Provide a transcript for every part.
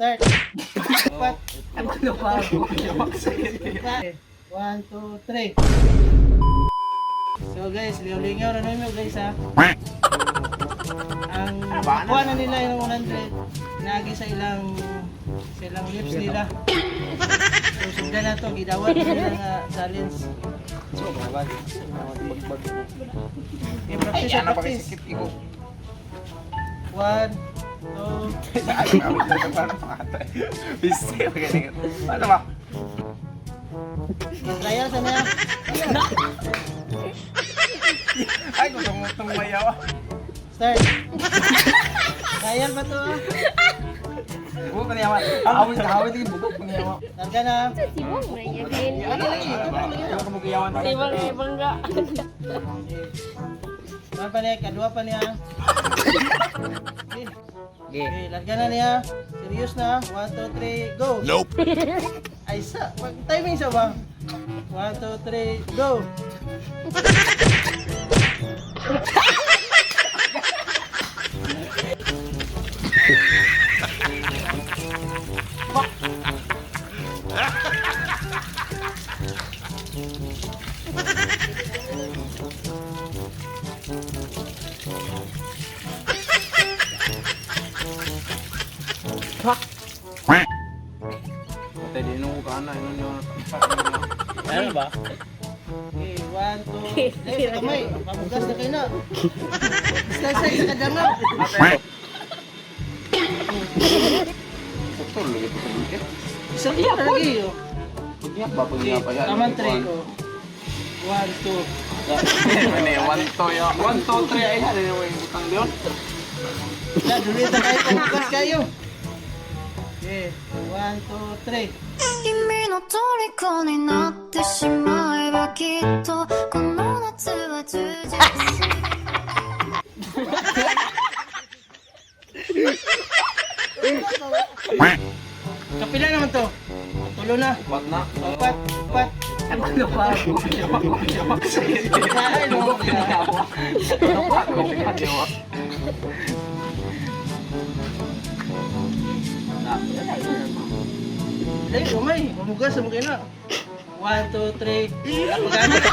Start. Apat. Ano ba? 1, 2, 3. So guys, liyaw-lingaw na namin guys ha. Ang kuha na nila yung 100. Nagi sa ilang lips nila. So sugdan na to, gidawat nila nga challenge. So, babag. Okay, practice na practice. 1, 2. Ano ba? Trial sa na. Ay, gusto mo tumayaw. Start. Trial ba to ha? Bubuk paniyawa. Awit din bubuk paniyawa. Larga na. Tibang na yan. Ano lagi? Ano ka magiyawan tayo? Tibang na bangga. One pa niya, kadua pa niya. Okay, larga na niya. Serious na. 1, 2, 3, go! Nope! Ay, timing siya ba? 1, 2, 3, go! Tay di nung ka na ino niyo. Ano ba? Okay, 1, 2, kamay. Pamugas na kayo na. Islasay sa kadanga. Betul lagi tu sedikit. Isang iya lagi yun. Punya apa punya apa ya? Taman 3 ko. 1, 2. Ini one to ya. One to three ay ada yang utang dia. Na, dulit na kayo. Pamugas kayo. Okay, 1, 2, 3. 君の虜になってしまえばきっとこの夏は充実する Kapila naman to. Tulo na. Kuat na. Apat. Ano ba? Ay, no. Ano ba? Ano Dali, umay. Mamugas sa mga na. 1, 2, 3. Ako gamit.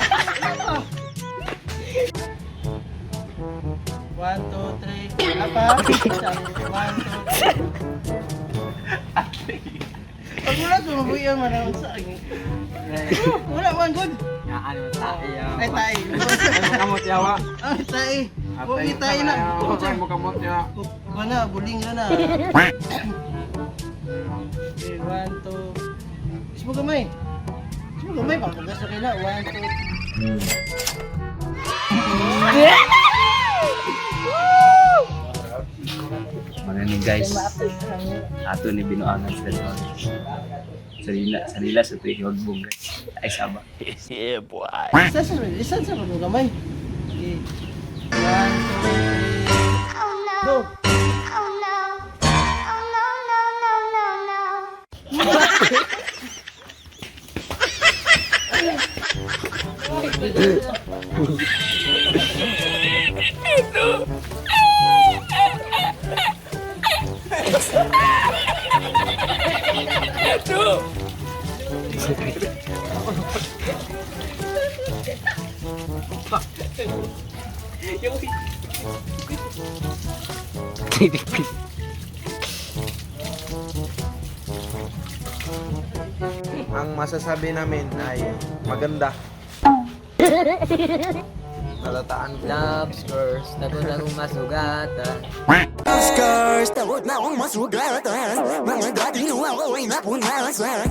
1, 2, 3. Apa? 1, 2, 3. Pag wala ko, mabuyan man ang sa akin. Wala man, good. Ya, ano tayo. Ay, tayo. Ano kamot yawa? Ay, tayo. Huwag tayo na. Ano mo kamot ya? Mana, buling na na. Okay, 1, 2. Ismo gamay. Ismo gamay, pamugas na kayo na. 1, 2. Mana nih guys, ato ni binuangan sa sanila sa tuhihogbong guys. Ay sabah. Isa sa mga gamay. Okay. 1, 2, 3. Oh no, Go! oh no, oh no, no, no, no, no. Ang masasabi namin ay maganda. Nalataan ko. Love scores, tago-tagong masugatan. Scars, tawag na akong masugatan. Mga dating nawawaway na punasan.